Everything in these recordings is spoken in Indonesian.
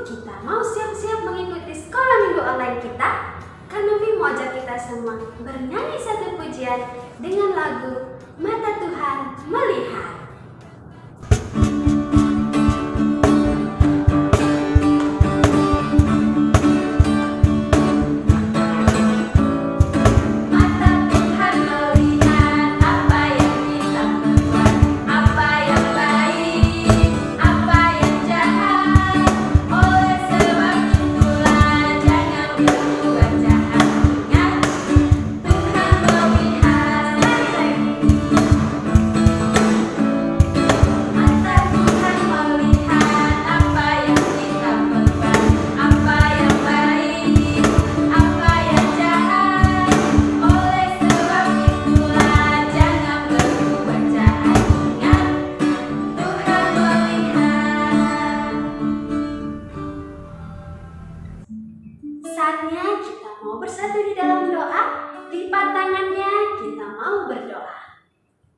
kita mau siap-siap mengikuti sekolah minggu online kita. Kak Novi mau ajak kita semua bernyanyi satu pujian dengan lagu Mata Tuhan Melihat. Saatnya kita mau bersatu di dalam doa. Lipat tangannya, kita mau berdoa.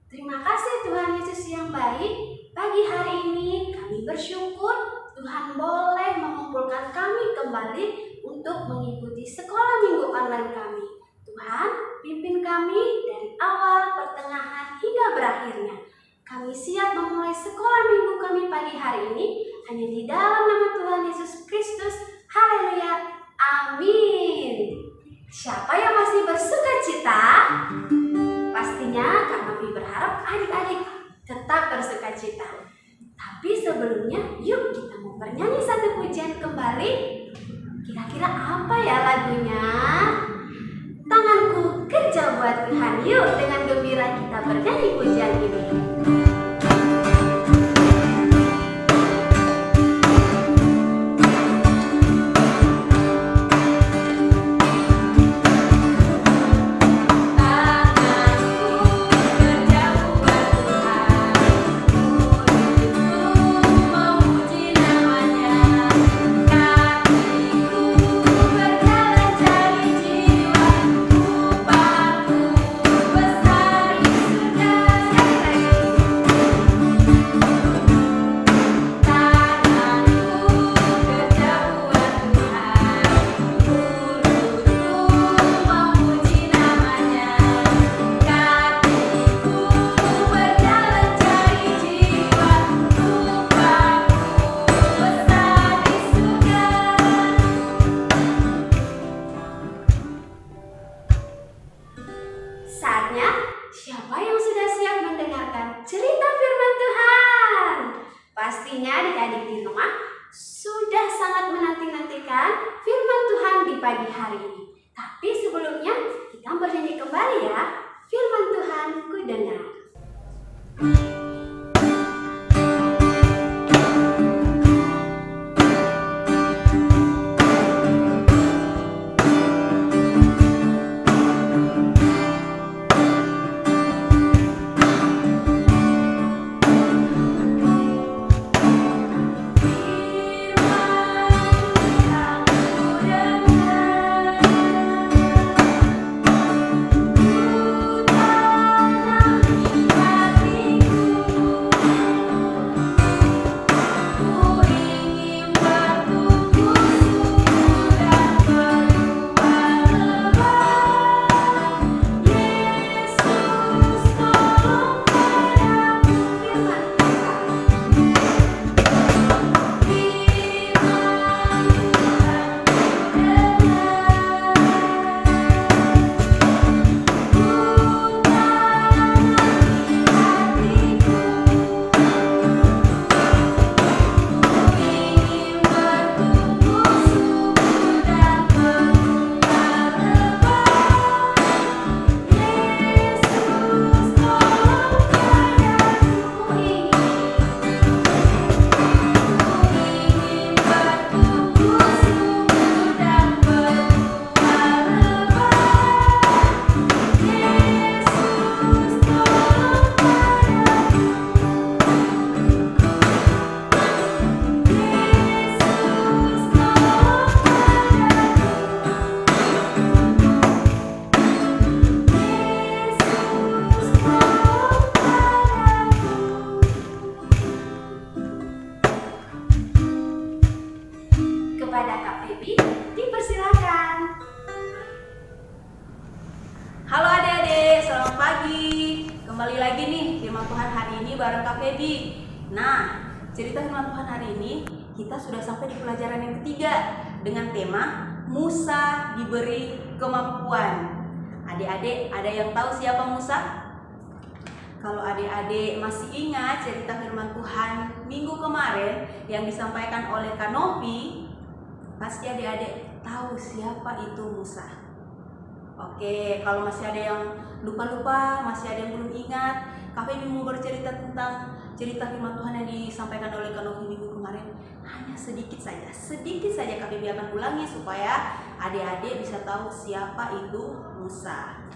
Terima kasih Tuhan Yesus yang baik. Pagi hari ini kami bersyukur Tuhan boleh mengumpulkan kami kembali untuk mengikuti sekolah minggu online kami. Tuhan, pimpin kami dari awal, pertengahan, hingga berakhirnya. Kami siap memulai sekolah minggu kami pagi hari ini hanya di dalam nama Tuhan Yesus Kristus. Haleluya. Amin. Siapa yang masih bersuka cita? Pastinya Kak Novi berharap adik-adik tetap bersuka cita. Tapi sebelumnya, yuk kita mau bernyanyi satu pujian kembali. Kira-kira apa ya lagunya? Tanganku kerja buat Tuhan. Yuk dengan gembira kita bernyanyi pujian ini. Saatnya, siapa yang sudah siap mendengarkan cerita firman Tuhan? Pastinya adik-adik di rumah sudah sangat menanti-nantikan firman Tuhan di pagi hari ini. Tapi sebelumnya, kita bernyanyi kembali ya. Firman Tuhan ku dengar. Ku kepada Kak Feby. Dipersilakan. Halo adik-adik, selamat pagi. Kembali lagi nih firman Tuhan hari ini bareng Kak Feby. Nah, cerita firman Tuhan hari ini kita sudah sampai di pelajaran yang ketiga dengan tema Musa diberi kemampuan. Adik-adik, ada yang tahu siapa Musa? Kalau adik-adik masih ingat cerita firman Tuhan minggu kemarin yang disampaikan oleh Kak Novi, pasti adik-adik tahu siapa itu Musa. Oke, kalau masih ada yang lupa-lupa, masih ada yang belum ingat, Kak Feby mau bercerita tentang cerita firman Tuhan yang disampaikan oleh Kak Novi minggu kemarin. Hanya sedikit saja Kak Feby akan ulangi supaya adik-adik bisa tahu siapa itu Musa.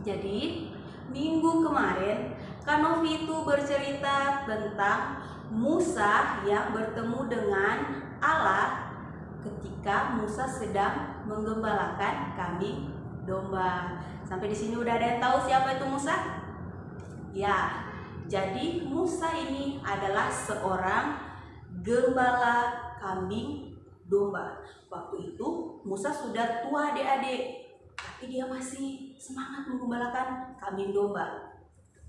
Jadi, minggu kemarin Kak Novi itu bercerita tentang Musa yang bertemu dengan Allah ketika Musa sedang menggembalakan kambing domba. Sampai di sini udah ada yang tahu siapa itu Musa? Ya, jadi Musa ini adalah seorang gembala kambing domba. Waktu itu Musa sudah tua adik-adik, tapi dia masih semangat menggembalakan kambing domba.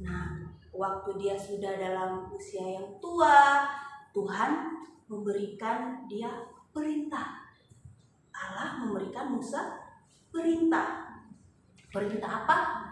Nah, waktu dia sudah dalam usia yang tua, Tuhan memberikan dia perintah. Allah memberikan Musa perintah. Perintah apa?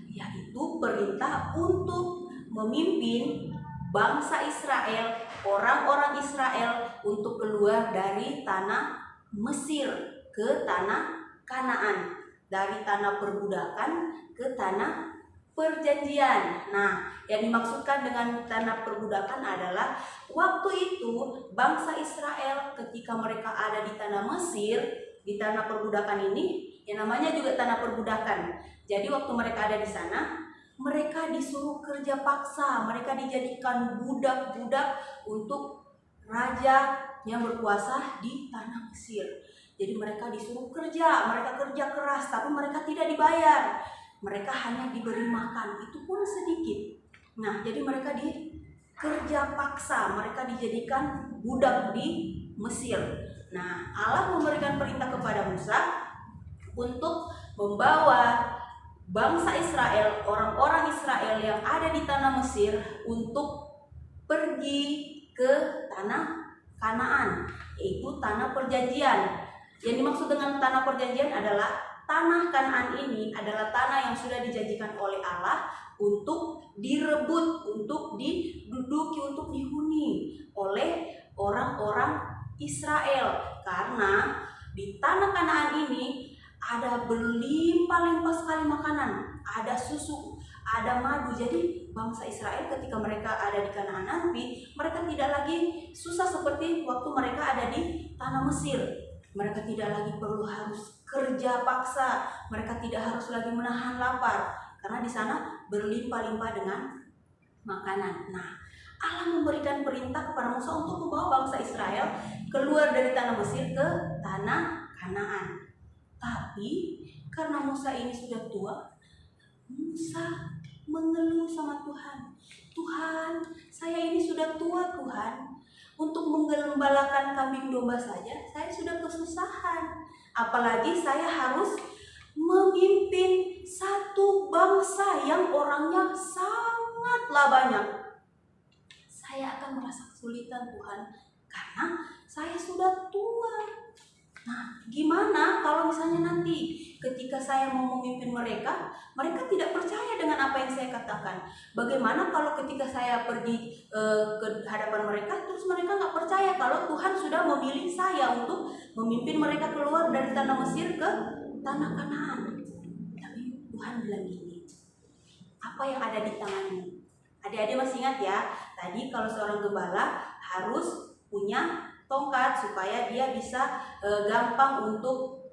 Yaitu perintah untuk memimpin bangsa Israel, orang-orang Israel untuk keluar dari tanah Mesir ke tanah Kanaan, dari tanah perbudakan ke tanah perjanjian. Nah, yang dimaksudkan dengan tanah perbudakan adalah waktu itu bangsa Israel ketika mereka ada di tanah Mesir, di tanah perbudakan ini, yang namanya juga tanah perbudakan. Jadi waktu mereka ada di sana, mereka disuruh kerja paksa, mereka dijadikan budak-budak untuk raja yang berkuasa di tanah Mesir. Jadi mereka disuruh kerja, mereka kerja keras, tapi mereka tidak dibayar. Mereka hanya diberi makan, itu pun sedikit. Nah, jadi mereka dikerja paksa, mereka dijadikan budak di Mesir. Nah, Allah memberikan perintah kepada Musa untuk membawa bangsa Israel, orang-orang Israel yang ada di tanah Mesir untuk pergi ke tanah Kanaan, yaitu tanah perjanjian. Yang dimaksud dengan tanah perjanjian adalah tanah Kanaan ini adalah tanah yang sudah dijanjikan oleh Allah untuk direbut, untuk diduduki, untuk dihuni oleh orang-orang Israel. Karena di tanah Kanaan ini ada berlimpah-limpah sekali makanan, ada susu, ada madu. Jadi bangsa Israel ketika mereka ada di Kanaan nanti, mereka tidak lagi susah seperti waktu mereka ada di tanah Mesir. Mereka tidak lagi perlu harus kerja paksa, mereka tidak harus lagi menahan lapar, karena di sana berlimpah-limpah dengan makanan. Nah, Allah memberikan perintah kepada Musa untuk membawa bangsa Israel keluar dari tanah Mesir ke tanah Kanaan. Tapi karena Musa ini sudah tua, Musa mengeluh sama Tuhan. Tuhan, saya ini sudah tua Tuhan. Untuk menggembalakan kambing domba saja, saya sudah kesusahan. Apalagi saya harus memimpin satu bangsa yang orangnya sangatlah banyak. Saya akan merasa kesulitan Tuhan, karena saya sudah tua. Nah, gimana kalau misalnya nanti ketika saya mau memimpin mereka, mereka tidak percaya dengan apa yang saya katakan? Bagaimana kalau ketika saya pergi ke hadapan mereka, terus mereka nggak percaya kalau Tuhan sudah memilih saya untuk memimpin mereka keluar dari tanah Mesir ke tanah Kanaan? Tapi Tuhan bilang gini, apa yang ada di tanganmu? Adik-adik masih ingat ya, tadi kalau seorang gembala harus punya tongkat supaya dia bisa gampang untuk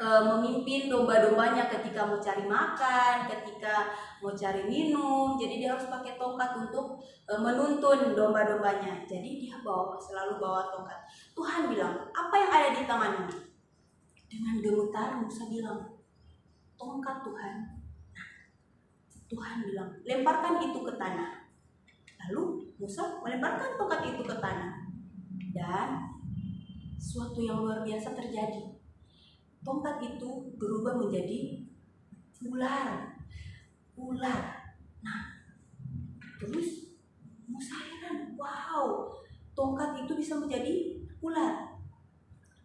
memimpin domba-dombanya ketika mau cari makan, ketika mau cari minum. Jadi dia harus pakai tongkat untuk menuntun domba-dombanya. Jadi dia selalu bawa tongkat. Tuhan bilang, apa yang ada di tanganmu? Dengan gemetar Musa bilang, tongkat Tuhan. Nah, Tuhan bilang, lemparkan itu ke tanah. Lalu Musa melemparkan tongkat itu ke tanah. Dan sesuatu yang luar biasa terjadi. Tongkat itu berubah menjadi ular. Nah, terus Musa heran, wow, tongkat itu bisa menjadi ular.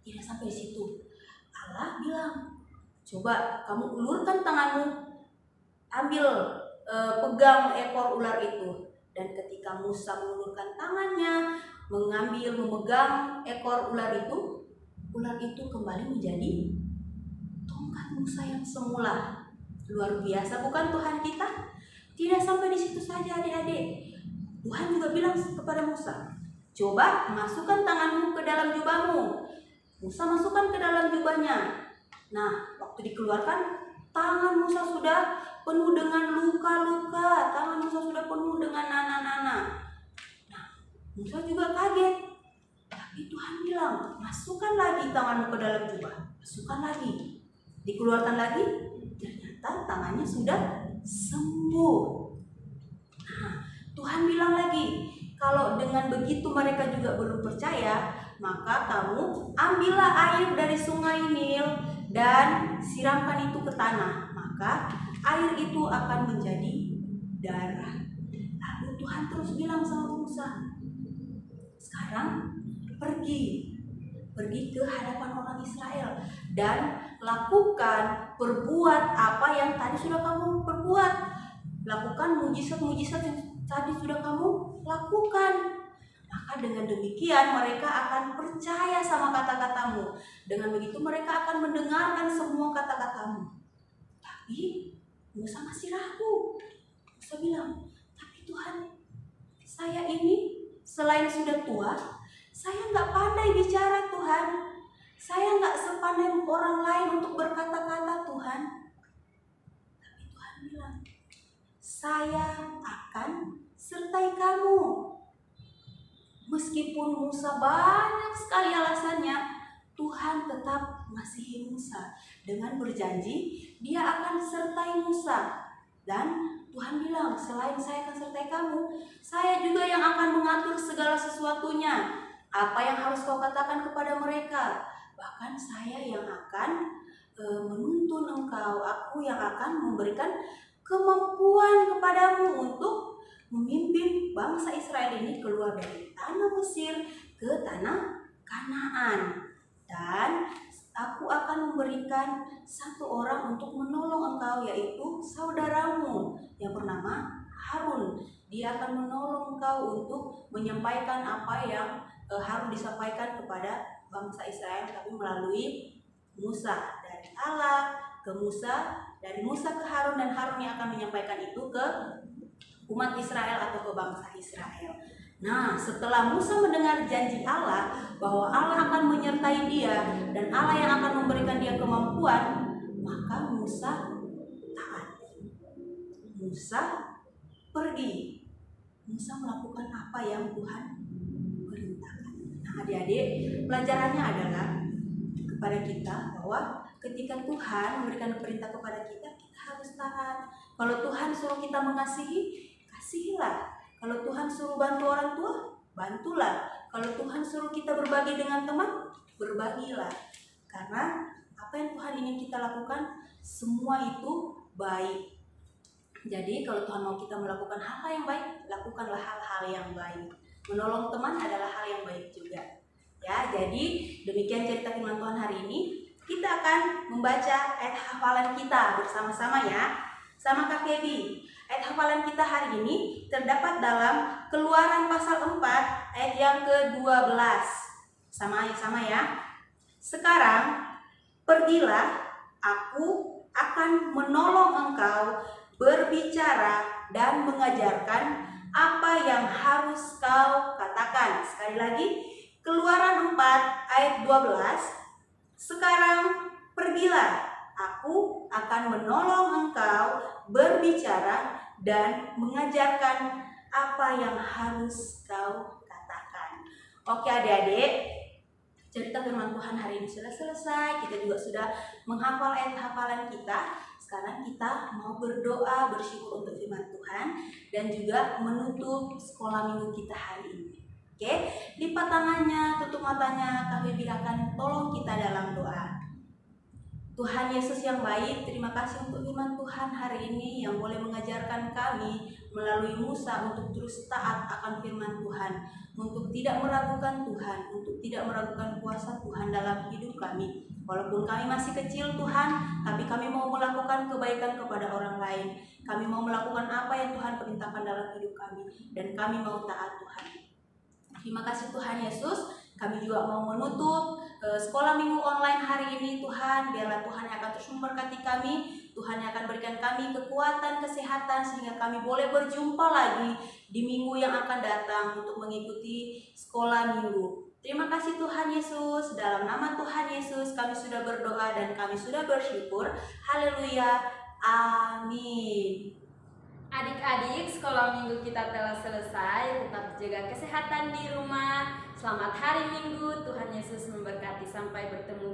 Tidak sampai di situ. Allah bilang, coba kamu ulurkan tanganmu, ambil pegang ekor ular itu. Dan ketika Musa mengulurkan tangannya, memegang ekor ular itu kembali menjadi tongkat Musa yang semula. Luar biasa bukan Tuhan kita? Tidak sampai di situ saja adik-adik. Tuhan juga bilang kepada Musa, coba masukkan tanganmu ke dalam jubahmu. Musa masukkan ke dalam jubahnya. Nah, waktu dikeluarkan, tangan Musa sudah penuh dengan luka-luka. Tangan Musa sudah penuh dengan nanah-nanah. Nah, Musa juga kaget. Tapi Tuhan bilang, masukkan lagi tanganmu ke dalam jubah. Masukkan lagi. Dikeluarkan lagi, ternyata tangannya sudah sembuh. Nah, Tuhan bilang lagi, kalau dengan begitu mereka juga belum percaya, maka kamu ambillah air dari sungai Nil dan siramkan itu ke tanah. Maka air itu akan menjadi darah. Lalu Tuhan terus bilang sama Musa, sekarang pergi ke hadapan orang Israel dan lakukan, perbuat apa yang tadi sudah kamu perbuat. Lakukan mujizat-mujizat yang tadi sudah kamu lakukan. Maka dengan demikian mereka akan percaya sama kata-katamu. Dengan begitu mereka akan mendengarkan semua kata-katamu. Tapi Musa masih ragu. Musa bilang, tapi Tuhan, saya ini selain sudah tua, saya nggak pandai bicara Tuhan. Saya nggak sepandai orang lain untuk berkata-kata Tuhan. Tapi Tuhan bilang, saya akan sertai kamu. Meskipun Musa banyak sekali alasannya, Tuhan tetap mengasihi Musa dengan berjanji dia akan sertai Musa. Dan Tuhan bilang, selain saya akan sertai kamu, saya juga yang akan mengatur segala sesuatunya. Apa yang harus kau katakan kepada mereka? Bahkan saya yang akan menuntun engkau. Aku yang akan memberikan kemampuan kepadamu untuk memimpin bangsa Israel ini keluar dari tanah Mesir ke tanah Kanaan. Dan aku akan memberikan satu orang untuk menolong engkau, yaitu saudaramu yang bernama Harun. Dia akan menolong engkau untuk menyampaikan apa yang harus disampaikan kepada bangsa Israel, tapi melalui Musa. Dari Allah ke Musa, dari Musa ke Harun, dan Harun yang akan menyampaikan itu ke umat Israel atau ke bangsa Israel. Nah, setelah Musa mendengar janji Allah bahwa Allah akan menyertai dia dan Allah yang akan memberikan dia kemampuan, maka Musa taat. Musa pergi. Musa melakukan apa yang Tuhan perintahkan. Nah, adik-adik, pelajarannya adalah kepada kita bahwa ketika Tuhan memberikan perintah kepada kita, kita harus taat. Kalau Tuhan suruh kita mengasihi, kasihilah. Kalau Tuhan suruh bantu orang tua, bantulah. Kalau Tuhan suruh kita berbagi dengan teman, berbagilah. Karena apa yang Tuhan ingin kita lakukan, semua itu baik. Jadi kalau Tuhan mau kita melakukan hal-hal yang baik, lakukanlah hal-hal yang baik. Menolong teman adalah hal yang baik juga. Ya, jadi demikian cerita firman Tuhan hari ini. Kita akan membaca ayat hafalan kita bersama-sama ya, sama Kak Kebi. Ayat hafalan kita hari ini terdapat dalam Keluaran pasal 4 ayat yang ke-12. Sama ya. Sekarang pergilah, aku akan menolong engkau berbicara dan mengajarkan apa yang harus kau katakan. Sekali lagi, Keluaran 4 ayat 12. Sekarang pergilah, aku akan menolong engkau berbicara dan mengajarkan apa yang harus kau katakan. Oke adik-adik, cerita firman Tuhan hari ini sudah selesai. Kita juga sudah menghafal ayat hafalan kita. Sekarang kita mau berdoa, bersyukur untuk firman Tuhan dan juga menutup sekolah minggu kita hari ini. Oke, lipat tangannya, tutup matanya, Kak Feby akan tolong kita dalam doa. Tuhan Yesus yang baik, terima kasih untuk firman Tuhan hari ini yang boleh mengajarkan kami melalui Musa untuk terus taat akan firman Tuhan, untuk tidak meragukan Tuhan, untuk tidak meragukan kuasa Tuhan dalam hidup kami. Walaupun kami masih kecil Tuhan, tapi kami mau melakukan kebaikan kepada orang lain. Kami mau melakukan apa yang Tuhan perintahkan dalam hidup kami, dan kami mau taat Tuhan. Terima kasih Tuhan Yesus. Kami juga mau menutup sekolah minggu online hari ini Tuhan. Biarlah Tuhan yang akan terus memberkati kami. Tuhan yang akan berikan kami kekuatan, kesehatan sehingga kami boleh berjumpa lagi di minggu yang akan datang untuk mengikuti sekolah minggu. Terima kasih Tuhan Yesus. Dalam nama Tuhan Yesus kami sudah berdoa dan kami sudah bersyukur. Haleluya. Amin. Adik-adik, sekolah minggu kita telah selesai. Tetap jaga kesehatan di rumah. Selamat hari Minggu. Tuhan Yesus memberkati. Sampai bertemu